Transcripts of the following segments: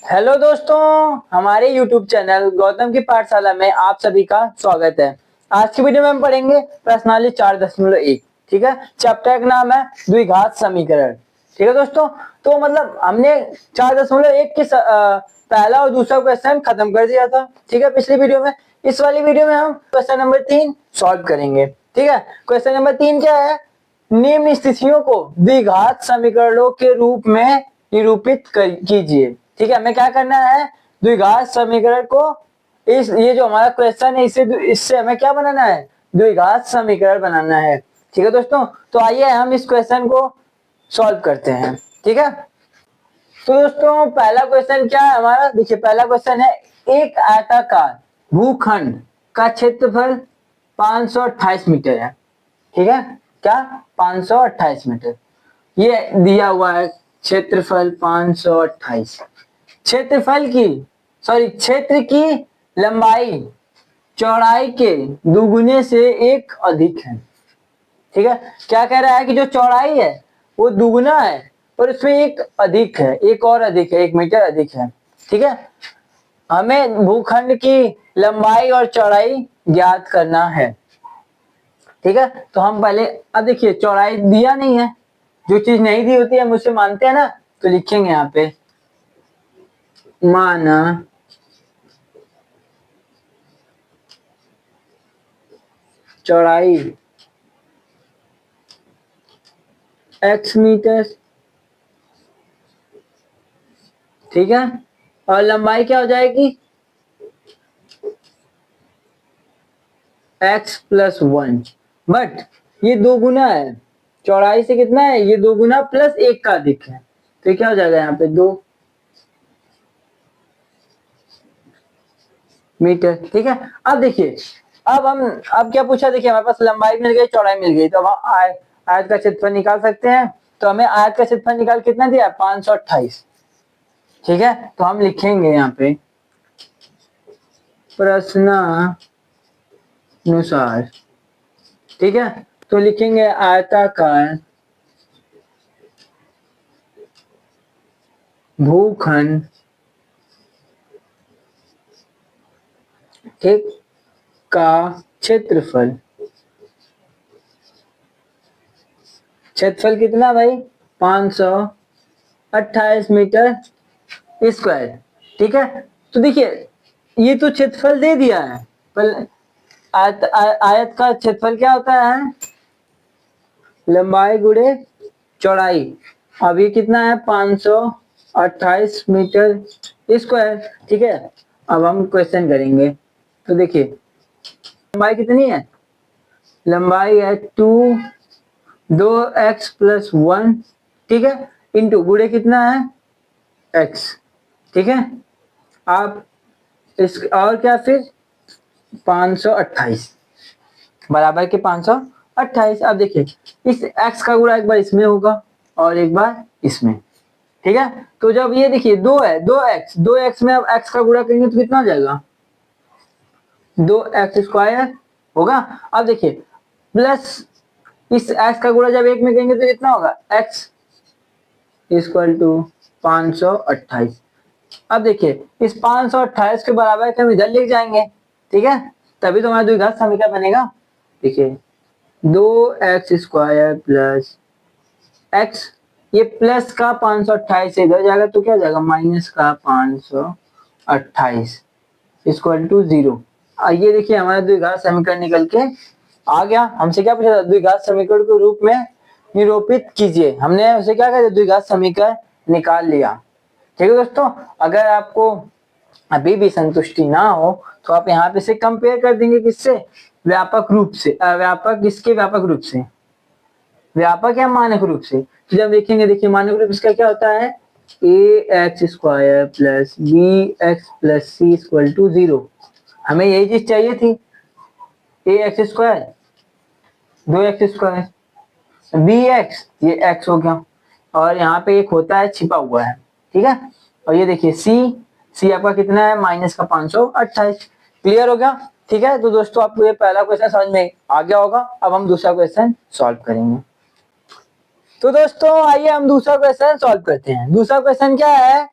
Hello दोस्तों, हमारे YouTube channel Gautam की पाठशाला में आप सभी का स्वागत है। आज की वीडियो में हम पढ़ेंगे प्रश्नावली 4.1। ठीक है, चैप्टर का नाम है द्विघात समीकरण। ठीक है दोस्तों, तो मतलब हमने 4.1 के पहला और दूसरा क्वेश्चन खत्म कर दिया था। ठीक है, पिछली वीडियो में। इस वाली वीडियो में हम क्वेश्चन नंबर 3 सॉल्व करेंगे। ठीक है, क्वेश्चन नंबर 3 क्या है? निम्न स्थितियों को द्विघात समीकरणों के रूप में निरूपित कीजिए। ठीक है, हमें क्या करना है? द्विघात समीकरण को ये जो हमारा क्वेश्चन है इससे हमें क्या बनाना है? द्विघात समीकरण बनाना है। ठीक है दोस्तों, तो आइए हम इस क्वेश्चन को सॉल्व करते हैं। ठीक है, तो दोस्तों पहला क्वेश्चन क्या है हमारा? देखिए, पहला क्वेश्चन है एक आयताकार भूखंड का क्षेत्रफल 528 मीटर है। ठीक है, क्या? 528 मीटर ये दिया हुआ है। क्षेत्रफल 528, क्षेत्र की लंबाई चौड़ाई के दुगुने से एक अधिक है। ठीक है, क्या कह रहा है कि जो चौड़ाई है वो दुगुना है और उसमें एक अधिक है, एक और अधिक है, 1 मीटर अधिक है। ठीक है, हमें भूखंड की लंबाई और चौड़ाई ज्ञात करना है। ठीक है, तो हम पहले, अब देखिए चौड़ाई दिया नहीं है, जो चीज नहीं दी होती है हम उसे मानते हैं ना, तो लिखेंगे यहाँ पे माना चौड़ाई x मीटर। ठीक है, और लंबाई क्या हो जाएगी? x plus 1। बट ये दो गुना है, चौड़ाई से कितना है? ये दो गुना प्लस एक का अधिक है, तो ये क्या हो जाएगा यहाँ पे? 2 मीटर। ठीक है, अब देखिए, अब क्या पूछा? देखिए हमारे पास लंबाई मिल गई, चौड़ाई मिल गई, तो अब हम आयत का क्षेत्रफल निकाल सकते हैं। तो हमें आयत का क्षेत्रफल निकाल कितना दिया? 528। ठीक है, तो हम लिखेंगे यहाँ पे प्रश्नानुसार। ठीक है, तो लिखेंगे आयताकार भूखंड, ठीक, का क्षेत्रफल कितना भाई? 528 मीटर स्क्वायर। ठीक है, तो देखिए ये तो क्षेत्रफल दे दिया है, पर आयत का क्षेत्रफल क्या होता है? लंबाई गुणे चौड़ाई। अब ये कितना है? 528 मीटर स्क्वायर। ठीक है, अब हम क्वेश्चन करेंगे। तो देखिए लंबाई कितनी है? लंबाई है 2x प्लस 1। ठीक है, इंटू गुणे कितना है? x। ठीक है, आप इस और क्या फिर 528 बराबर के 528। अब देखिए इस x का गुणा एक बार इसमें होगा और एक बार इसमें। ठीक है, तो जब ये देखिए 2 है, 2x में अब x का गुणा करेंगे तो कितना हो जाएगा? 2x स्क्वायर होगा। अब देखिए प्लस इस x का गुणा जब एक में करेंगे तो कितना होगा? x equal to 528। अब देखिए इस 528 के बराबर हम इधर लिख जाएंगे। ठीक है, तभी तो हमारा द्विघात समीकरण बनेगा। देखिए 2x स्क्वायर प्लस x, ये प्लस का 528 इधर जाएगा तो क्या हो जाएगा? माइनस का 528 इक्वल टू 0। ये देखिए हमारा द्विघात समीकरण निकल के आ गया। हमसे क्या पूछा था? द्विघात समीकरण के रूप में निरूपित कीजिए। हमने उसे क्या कहा? द्विघात समीकरण निकाल लिया। ठीक है दोस्तों, अगर आपको अभी भी संतुष्टि ना हो तो आप यहाँ पे से कंपेयर कर देंगे किससे? व्यापक रूप से, व्यापक रूप से, व्यापक या मानक रूप से। तो जब देखेंगे, देखिए मानक रूप इसका क्या होता है? ax square plus bx plus c equal to 0। हमें यही चीज चाहिए थी, ax square 2x square bx, ये x हो गया, और यहाँ पे एक होता है छिपा हुआ है। ठीक है, और ये देखिए c आपका कितना है? माइनस का 528। क्लियर हो गया? ठीक है, तो दोस्तों आपको ये पहला क्वेश्चन समझ में आ गया होगा। अब हम दूसरा क्वेश्चन सॉल्व करेंगे। तो दोस्तों आइए हम दूसरा क्वेश्चन सॉल्व करते हैं। दूसरा क्वेश्चन क्या है?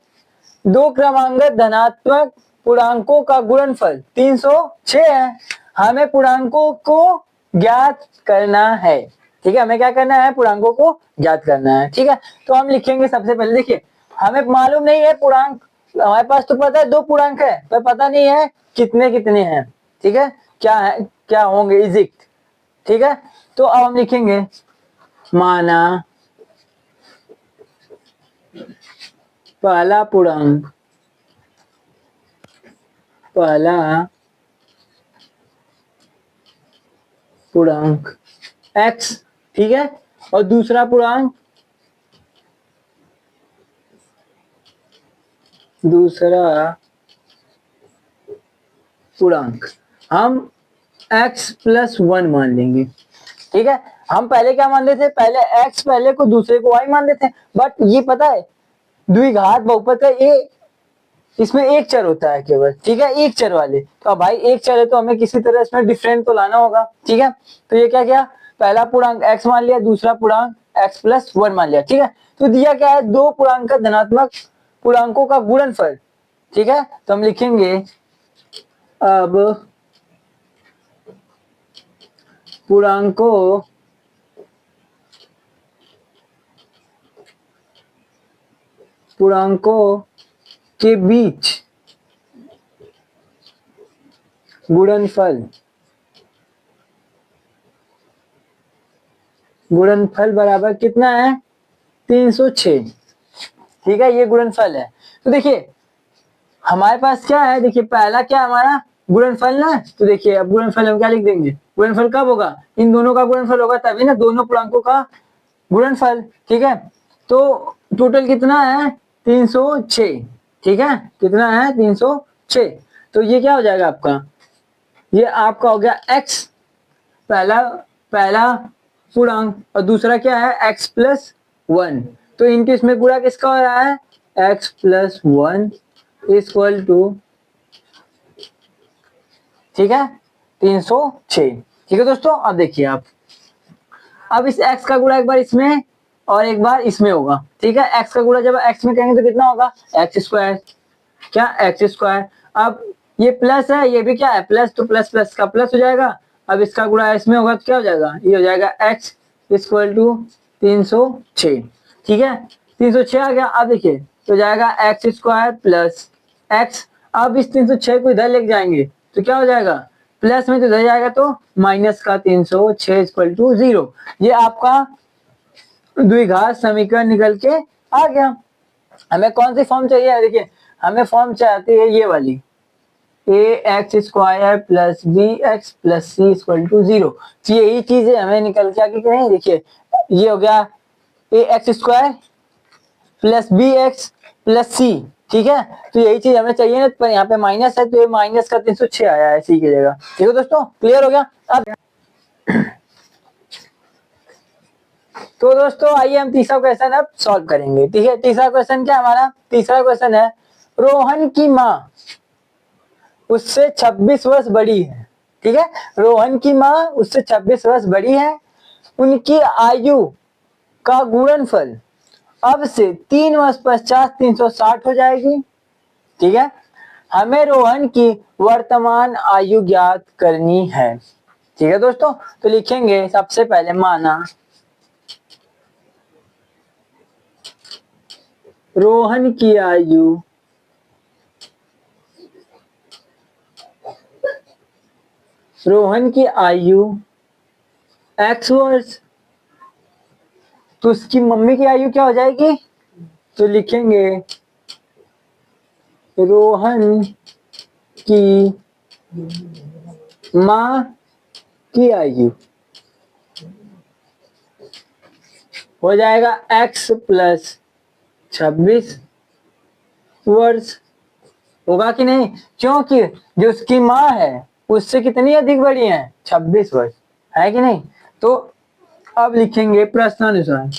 दो क्रमांक धनात्मक पूर्णांकों का गुणनफल 306 है। हमें पूर्णांकों को ज्ञात करना है। ठीक है, हमें क्या करना है, पूर्णांकों को ज्ञात करना है। ठीक है, तो हम लिखेंगे सबसे पहले, देखिए हमें मालूम नहीं है पूर्णांक, हमारे पास तो पता है दो पूर्णांक है, पर पता नहीं है कितने कितने हैं। ठीक है, क्या होंगे इजिक्ट। ठीक है, तो अब हम लिखेंगे माना पहला पूर्णांक x, ठीक है, और दूसरा पूर्णांक हम x+1 मान लेंगे। ठीक है, हम पहले क्या मानते थे, पहले x पहले को दूसरे को y मानते थे, बट ये पता है द्विघात बहुपद का ये इसमें एक चर होता है केवल। ठीक है, एक चर वाले, तो अब भाई एक चर है तो हमें किसी तरह इसमें डिफरेंट तो लाना होगा। ठीक है, तो ये क्या किया, पहला पूर्णांक x मान लिया, दूसरा पूर्णांक x+1 मान लिया। ठीक है, तो दिया क्या है, दो पूर्णांक का धनात्मक पूर्णांकों का गुणनफल। ठीक है, तो हम लिखेंगे अब पूर्णांकों के बीच गुणनफल बराबर कितना है, 306। ठीक है, ये गुणनफल है। तो देखिए हमारे पास क्या है, देखिए पहला क्या हमारा गुणनफल ना, तो देखिए अब गुणनफल हम क्या लिख देंगे, गुणनफल कब होगा, इन दोनों का गुणनफल होगा तभी ना, दोनों पूर्णांकों का गुणनफल। ठीक है, तो टोटल कितना है, 306। ठीक है, कितना है, 306। तो ये क्या हो जाएगा आपका, ये आपका हो गया x, पहला पूर्णांक, और दूसरा क्या है x+1। तो इनके इसमें गुणा किसका हो रहा है, x+1 इक्वल टू, ठीक है, 306। ठीक है दोस्तों, अब देखिए आप, अब इस x का गुणा एक बार इसमें और एक बार इसमें होगा। ठीक है, x का गुणा जब x में कहेंगे तो कितना होगा, x², क्या x²। अब ये प्लस है, ये भी क्या है प्लस, तो प्लस प्लस का प्लस हो जाएगा। अब इसका गुणा इसमें होगा तो क्या हो जाएगा, ये हो जाएगा x इक्वल टू 306। ठीक है, 306 आ गया। अब देखिए तो जाएगा x² प्लस x। अब इस 306 को इधर लेके जाएंगे तो क्या हो जाएगा, प्लस में तो इधर जाएगा तो माइनस का 306 इक्वल टू 0। ये आपका द्विघात समीकरण निकल के आ गया। हमें कौन सी फॉर्म चाहिए, देखिए हमें फॉर्म चाहती है ये वाली, ax² plus bx plus c equal to 0। यही चीज हमें निकल के आगे कहें, देखिए ये हो गया ax² plus bx plus c। ठीक है, तो यही चीज हमें चाहिए ना, पर यहाँ पे माइनस है तो ये माइनस का 306 आया है सी की जगह। ठीक है दोस्तों, क्लियर हो गया। अब तो दोस्तों आइए हम तीसरा क्वेश्चन अब सॉल्व करेंगे। ठीक है, तीसरा क्वेश्चन क्या हमारा, तीसरा क्वेश्चन है रोहन की माँ उससे 26 वर्ष बड़ी है। ठीक है, रोहन की माँ उससे 26 वर्ष बड़ी है, उनकी आयु का गुणनफल अब से 3 वर्ष पश्चात 360 हो जाएगी। ठीक है, हमें रोहन की वर्तमान आयु ज्ञात करनी है। ठीक है दोस्तों, तो लिखेंगे सबसे पहले माना रोहन की आयु x वर्ष, तो उसकी मम्मी की आयु क्या हो जाएगी, तो लिखेंगे रोहन की माँ की आयु हो जाएगा x प्लस 26 वर्ष। होगा कि नहीं, क्योंकि जो उसकी माँ है उससे कितनी अधिक बड़ी है, 26 वर्ष, है कि नहीं। तो अब लिखेंगे प्रश्नानुसार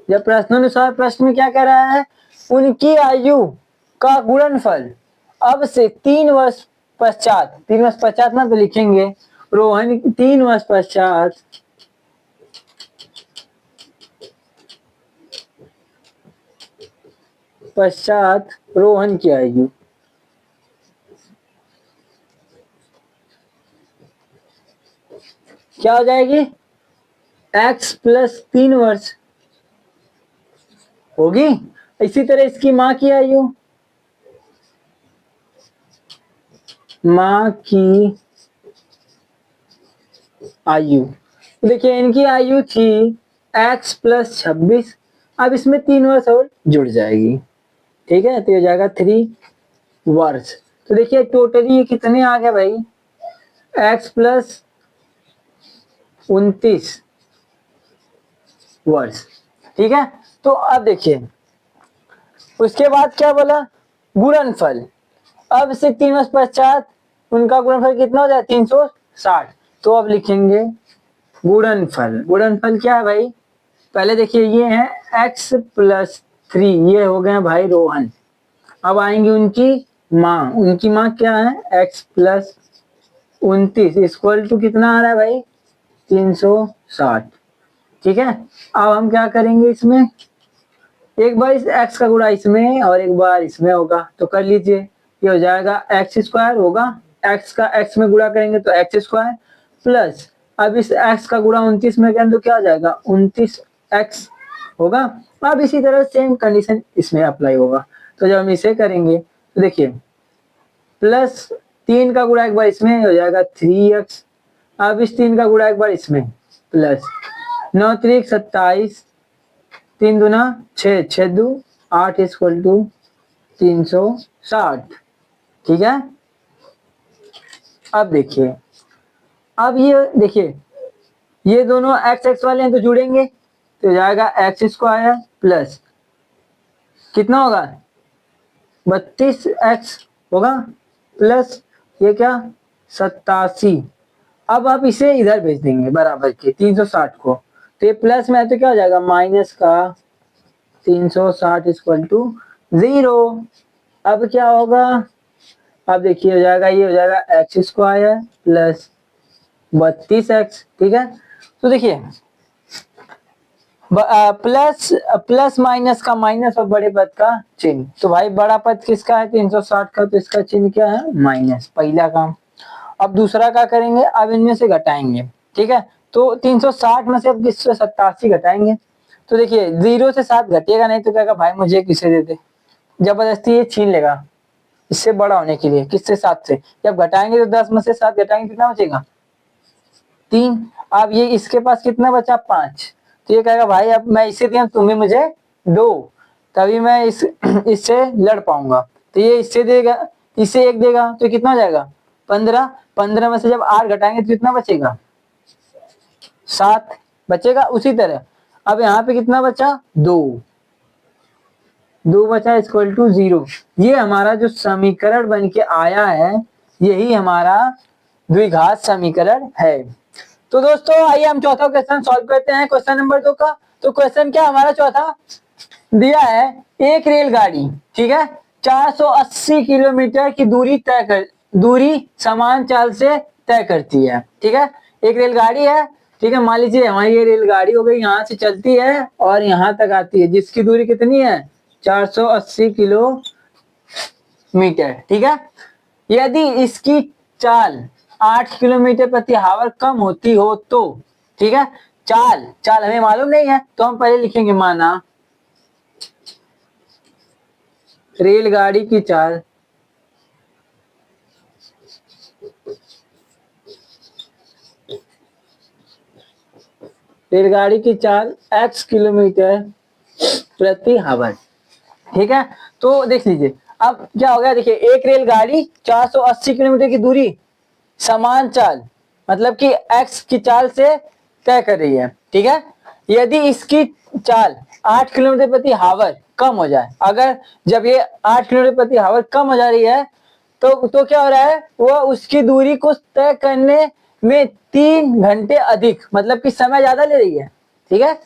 जब प्रश्नानुसार प्रश्न में क्या कह रहा है, उनकी आयु का गुणनफल अब से 3 वर्ष पश्चात, 3 वर्ष पश्चात ना, तो लिखेंगे रोहन 3 वर्ष पश्चात पश्चात रोहन की आयु, क्या हो जाएगी? x प्लस 3 वर्ष होगी। इसी तरह इसकी माँ की आयु, माँ की आयु, देखिए इनकी आयु थी x प्लस 26, अब इसमें 3 वर्ष और जुड़ जाएगी, ठीक है, तो ये हो जाएगा 3 वर्ष। तो देखिए टोटली ये कितने आ गए भाई, x प्लस 29 वर्ष, ठीक है। तो अब देखिए उसके बाद क्या बोला, गुणनफल। अब से 3 वर्ष पश्चात उनका गुणनफल कितना हो जाए, 360। तो अब लिखेंगे गुणनफल। गुणनफल क्या है भाई, पहले देखिए ये है x प्लस 3, ये हो गए भाई रोहन। अब आएंगी उनकी माँ क्या है, x प्लस 29 इक्वल टू कितना आ रहा है भाई, 360, ठीक है। अब हम क्या करेंगे, इसमें एक बार इस x का गुणा इसमें और एक बार इसमें होगा, तो कर लीजिए, ये हो जाएगा x स्क्वायर होगा, x का x में गुणा करेंगे तो x स्क्वायर प्लस, अब इस x का गुणा 29 में करें तो क्या हो जाएगा, 29x होगा। अब इसी तरह सेम कंडीशन इसमें अप्लाई होगा, तो जब हम इसे करेंगे तो देखिए प्लस 3 का गुणा एक बार इसमें हो जाएगा 3x, अब इस 3 का गुणा एक बार इसमें प्लस 9 3 27, 3 दूना 6, 6 दू 8 इक्वल टू 360, ठीक है। अब देखिए, अब ये देखिए ये दोनों x x वाले हैं तो जुड़ेंगे, तो जाएगा x स्क्वायर प्लस कितना होगा 32x होगा प्लस ये क्या 87। अब आप इसे इधर भेज देंगे बराबर के 360 को, तो ये प्लस में है तो क्या हो जाएगा माइनस का 360 इक्वल टू 0। अब क्या होगा, अब देखिए हो जाएगा, ये हो जाएगा x स्क्वायर प्लस 32x, ठीक है। तो देखिए प्लस प्लस माइनस का माइनस और बड़े पद का चिन्ह, तो भाई बड़ा पद किसका है 360 का, तो इसका चिन्ह क्या है माइनस, पहला काम। अब दूसरा क्या करेंगे, अब इनमें से घटाएंगे, ठीक है। तो 360 में से अब 187 घटाएंगे, तो देखिए 0 से 7 घटेगा नहीं तो कहेगा भाई मुझे किसे दे दे, जबरदस्ती ये छीन लेगा इससे बड़ा होने के लिए, किससे 7 से। जब घटाएंगे तो 10 में से 7 घटाएंगे कितना बचेगा 3। अब ये इसके पास कितना बचा 5, तो ये कहेगा भाई अब मैं इसे दिया तुम्हें मुझे दो, तभी मैं इससे लड़ पाऊंगा, तो ये इससे देगा, इससे 1 देगा तो कितना हो जाएगा 15। 15 में से जब 8 घटाएंगे तो कितना बचेगा 7 बचेगा। उसी तरह अब यहाँ पे कितना बचा 2 बचा इक्वल टू 0। ये हमारा जो समीकरण बन के आया है यही हमारा द्विघात समीकरण है। तो दोस्तों आइए हम चौथा क्वेश्चन सॉल्व करते हैं, क्वेश्चन नंबर 2 का। तो क्वेश्चन क्या हमारा चौथा दिया है, एक रेलगाड़ी, ठीक है, 480 किलोमीटर की दूरी समान चाल से तय करती है, ठीक है। एक रेलगाड़ी है, ठीक है, मान लीजिए हमारी ये रेलगाड़ी हो गई, यहाँ से चलती है और यहाँ तक आती है, जिसकी दूरी कितनी है 480 किलोमीटर, ठीक है। यदि इसकी चाल 8 किलोमीटर प्रति आवर कम होती हो तो, ठीक है, चाल हमें मालूम नहीं है तो हम पहले लिखेंगे, माना रेलगाड़ी की चाल x किलोमीटर प्रति आवर, ठीक है। तो देख लीजिए अब क्या हो गया, देखिए एक रेलगाड़ी 480 किलोमीटर की दूरी समान चाल मतलब कि x की चाल से तय कर रही है, ठीक है। यदि इसकी चाल 8 किलोमीटर प्रति आवर कम हो जाए, अगर जब ये 8 किलोमीटर प्रति आवर कम हो जा रही है तो क्या हो रहा है, वो उसकी दूरी को तय करने में 3 घंटे अधिक, मतलब कि समय ज्यादा ले रही है, ठीक है।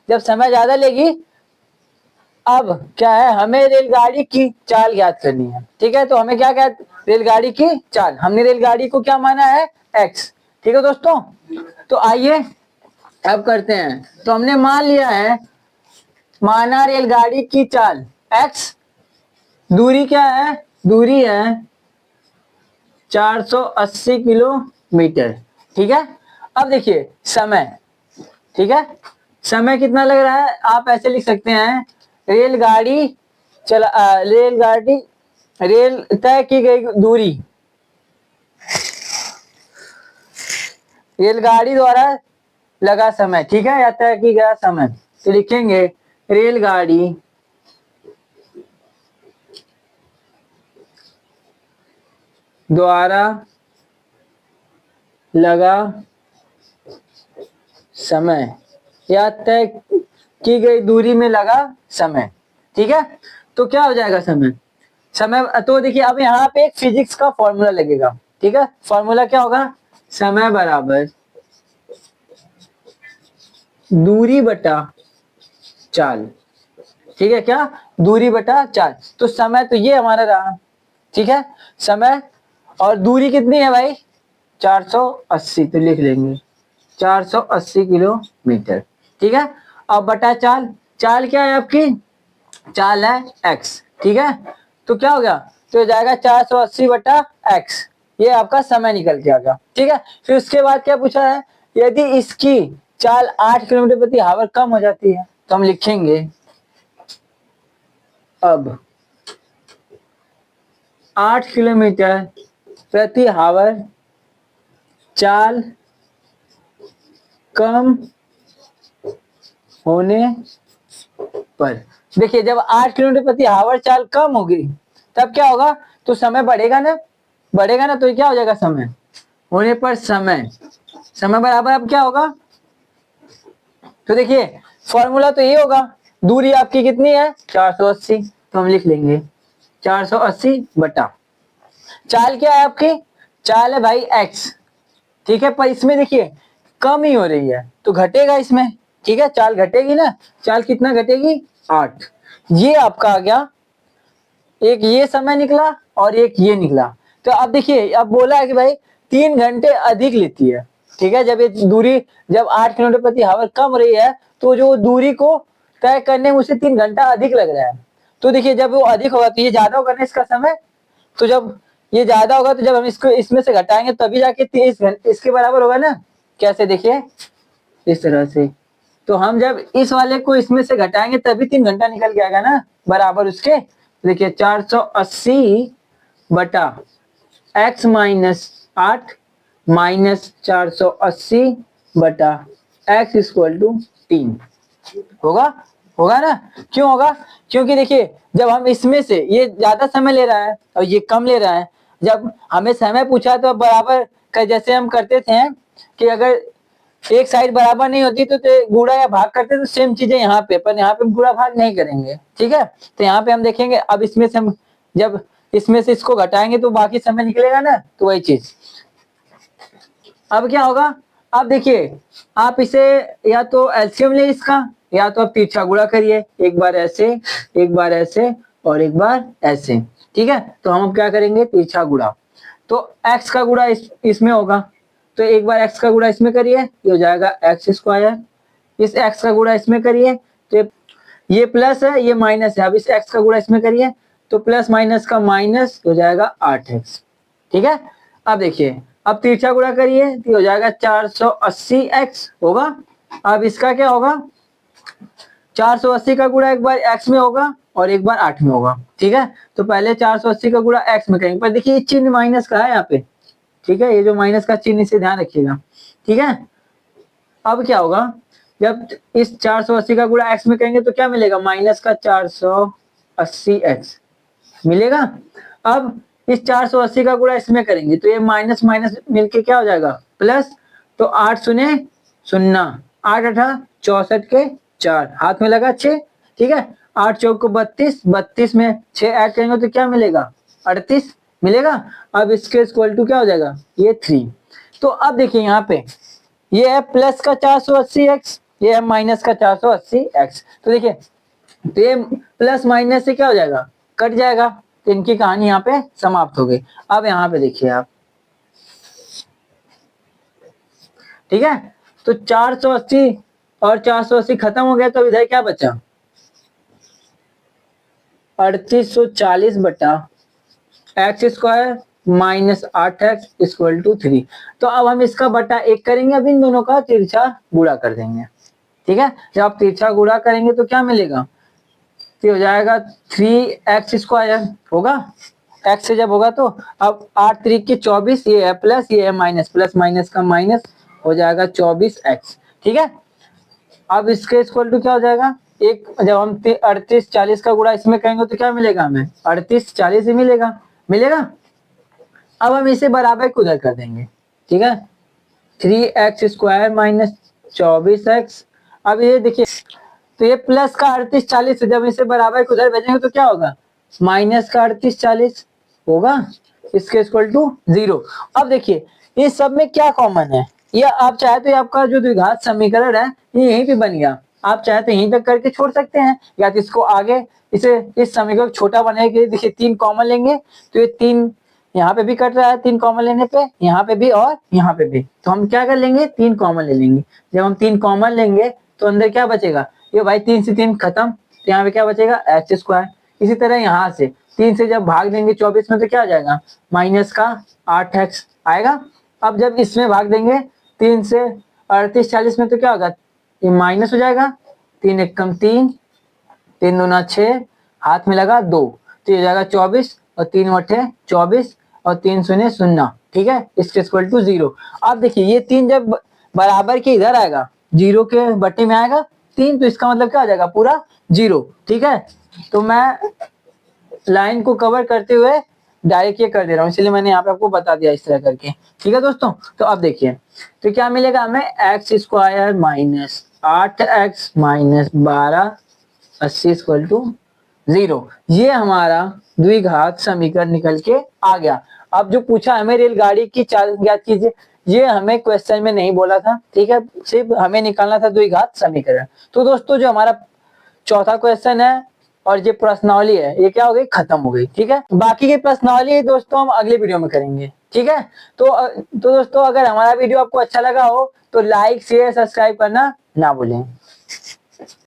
जब समय ज्यादा लेगी, अब क्या है, हमें रेलगाड़ी की चाल ज्ञात करनी है, ठीक है। तो हमें क्या रेलगाड़ी की चाल, हमने रेलगाड़ी को क्या माना है x, ठीक है दोस्तों। तो आइए अब करते हैं, तो हमने मान लिया है, माना रेलगाड़ी की चाल x, दूरी क्या है, दूरी है 480 किलोमीटर, ठीक है। अब देखिए समय, ठीक है, समय कितना लग रहा है, आप ऐसे लिख सकते हैं, रेलगाड़ी रेलगाड़ी, रेल तय की गई दूरी, रेलगाड़ी द्वारा लगा समय, ठीक है, या तय की गया समय, तो लिखेंगे रेलगाड़ी द्वारा लगा समय या तय की गई दूरी में लगा समय, ठीक है। तो क्या हो जाएगा समय, समय तो देखिए अब यहाँ पे एक फिजिक्स का फॉर्मूला लगेगा, ठीक है। फॉर्मूला क्या होगा, समय बराबर दूरी बटा चाल, ठीक है, क्या, दूरी बटा चाल। तो समय तो ये हमारा रहा, ठीक है, समय, और दूरी कितनी है भाई, 480, तो लिख लेंगे 480 किलोमीटर, ठीक है। अब बटा चाल, चाल क्या है आपकी, चाल है x, ठीक है। तो क्या हो गया, तो जाएगा 480 बटा x, ये आपका समय निकल के आ गया, ठीक है। फिर उसके बाद क्या पूछा है, यदि इसकी चाल 8 किलोमीटर प्रति आवर कम हो जाती है, तो हम लिखेंगे अब 8 किलोमीटर प्रति आवर चाल कम होने पर, देखिए जब 8 किलोमीटर प्रति आवर चाल कम होगी तब क्या होगा, तो समय बढ़ेगा ना, बढ़ेगा ना, तो ये क्या हो जाएगा, समय होने पर समय, समय बराबर अब क्या होगा, तो देखिए फॉर्मूला तो ये होगा, दूरी आपकी कितनी है 480, तो हम लिख लेंगे 480 बटा चाल क्या है आपकी, चाल है भाई x, ठीक है। पर इसमें देखिए कम ही हो रही है तो घटेगा इसमें, ठीक है, चाल घटेगी ना, चाल कितना घटेगी 8, ये आपका आ गया, एक ये समय निकला और एक ये निकला। तो अब देखिए अब बोला है कि भाई 3 घंटे अधिक लेती है, ठीक है, जब ये दूरी जब 8 किलोमीटर प्रति आवर कम रही है तो जो दूरी को तय करने में उसे 3 घंटा अधिक लग रहा है। तो देखिए जब वो अधिक होगा तो ये ज्यादा होगा ना इसका समय, तो जब ये ज्यादा होगा तो जब हम इसको इसमें से घटाएंगे तभी जाके 30 घंटे इसके बराबर होगा ना, कैसे देखिए इस तरह से, तो हम जब इस वाले को इसमें से घटाएंगे तभी 3 घंटा निकल के आएगा ना बराबर उसके। देखिए 480 बटा x माइनस 8 माइनस 480 बटा x इक्वल टू 3 होगा, होगा ना, क्यों होगा, क्योंकि देखिए जब हम इसमें से ये ज्यादा समय ले रहा है और ये कम ले रहा है, जब हमें समय पूछा तो बराबर का जैसे हम करते थे कि अगर एक साइड बराबर नहीं होती तो गुणा या भाग करते तो सेम चीजें यहाँ पे, पर यहाँ पे गुणा भाग नहीं करेंगे, ठीक है। तो यहाँ पे हम देखेंगे अब इसमें से हम जब इसमें से इसको घटाएंगे तो बाकी समय निकलेगा ना, तो वही चीज अब क्या होगा, अब देखिए आप इसे या तो एलसीएम ले इसका, या तो आप तिरछा गुणा करिए, एक बार ऐसे, एक बार ऐसे और एक बार ऐसे, ठीक है। तो हम क्या करेंगे तिरछा गुणा, तो x का गुणा इसमें होगा, तो एक बार x का गुणा इसमें करिए, ये हो जाएगा एक्स स्क्वायर, इस x का गुणा इसमें करिए तो ये प्लस है ये माइनस है, अब इस x का गुणा इसमें करिए तो प्लस माइनस का माइनस हो जाएगा 8x, ठीक है। अब देखिए अब तिरछा गुणा करिए तो हो जाएगा 480x होगा, अब इसका क्या होगा 480 का गुणा एक बार x में होगा और एक बार 8 में होगा, ठीक है। तो पहले 480 का गुणा x में करेंगे, पर देखिए चिन्ह माइनस का है यहाँ पे, ठीक है, ये जो माइनस का चिन्ह इसे ध्यान रखिएगा, ठीक है। अब क्या होगा जब इस 480 का गुणा x में करेंगे तो क्या मिलेगा, माइनस का 480x मिलेगा। अब इस 480 का गुणा इसमें करेंगे तो ये माइनस माइनस मिलके क्या हो जाएगा प्लस, तो 8 शून्य शून्य, 8 अठा 64 के 4 हाथ में लगा 6, ठीक है, 8 चौक को 32, 32 में 6 ऐड करेंगे तो क्या मिलेगा 38 मिलेगा। अब इसके इक्वल टू क्या हो जाएगा ये 3। तो अब देखिए यहाँ पे ये है प्लस का 480x, ये है माइनस का 480x, तो देखिए तो ये प्लस माइनस से क्या हो जाएगा कट जाएगा, तो इनकी कहानी यहाँ पे समाप्त हो गई। अब यहाँ पे देखिए आप, ठीक है, तो 480 और 480 खत्म हो गया तो इधर क्या बचा, 3840 बटा x square minus 8x equal to 3। तो अब हम इसका बटा 1 करेंगे, अब इन दोनों का तिरछा गुणा कर देंगे। ठीक है, जब आप तिरछा गुणा करेंगे तो क्या मिलेगा, तो हो जाएगा 3x स्क्वायर होगा, x से जब होगा तो अब 8 3 के 24, ये है प्लस ये है माइनस, प्लस माइनस का माइनस हो जाएगा 24x। ठीक है, अब इसके इक्वल टू क्या हो जाएगा, एक जब हम 38 40 का गुणा इसमें करेंगे तो क्या मिलेगा हमें, 38 40 ही मिलेगा। अब हम इसे बराबर को उधर कर देंगे। ठीक है, 3x स्क्वायर माइनस 24x। अब ये देखिए, तो ये प्लस का 38 40, जब इसे बराबर को उधर भेजेंगे तो क्या होगा, माइनस का 38 40 होगा, इसके इक्वल टू 0। अब देखिए इस सब में क्या कॉमन है, ये आप चाहे तो आपका जो द्विघात समीकरण है ये यहीं पे बन गया, आप चाहे तो यहीं तक करके छोड़ सकते हैं, या तो इसको आगे इसे इस समीकरण छोटा बनाने के लिए देखिए 3 कॉमन लेंगे, तो ये 3 यहाँ पे भी कट रहा है, 3 कॉमन लेने पे यहाँ पे भी और यहाँ पे भी, तो हम क्या कर लेंगे 3 कॉमन ले लेंगे। जब हम 3 कॉमन लेंगे तो अंदर क्या बचेगा, ये भाई 3 से 3 खत्म, तो यहाँ पे क्या बचेगा एक्स स्क्वायर। इसी तरह यहाँ से 3 से जब भाग देंगे 24 में तो क्या आ जाएगा, माइनस का 8x आएगा। अब जब इसमें भाग देंगे 3 से 38 40 में तो क्या होगा, ये माइनस हो जाएगा, 3 एकम 3, 3 दूना 6, हाथ में लगा 2, तो ये जाएगा 24 और 3 वठे 24 और 3 शून्य 0। ठीक है, इसके इक्वल टू 0। अब देखिए ये 3 जब बराबर के इधर आएगा, 0 के बट्टे में आएगा 3, तो इसका मतलब क्या आ जाएगा पूरा 0। ठीक है, तो मैं लाइन को कवर करते हुए डायरेक्ट ये कर दे रहा हूँ, इसलिए मैंने यहाँ पे आपको बता दिया इस तरह करके। ठीक है दोस्तों, तो अब देखिए तो क्या मिलेगा हमें, x square minus 8x minus 12 80 equal to 0। ये हमारा द्विघात समीकरण निकल के आ गया। अब जो पूछा हमें रेलगाड़ी की चाल ज्ञात कीजिए, ये हमें क्वेश्चन में नहीं बोला था। ठीक है, सिर्फ हमें निकालना था द्विघात समीकरण। तो दोस्तों जो हमारा चौथा क्वेश्चन है और ये प्रश्नावली है, ये क्या हो गई, खत्म हो गई। ठीक है, बाकी की प्रश्नावली दोस्तों हम अगले वीडियो में करेंगे। ठीक है, तो दोस्तों अगर हमारा वीडियो आपको अच्छा लगा हो तो लाइक शेयर सब्सक्राइब करना ना भूलें।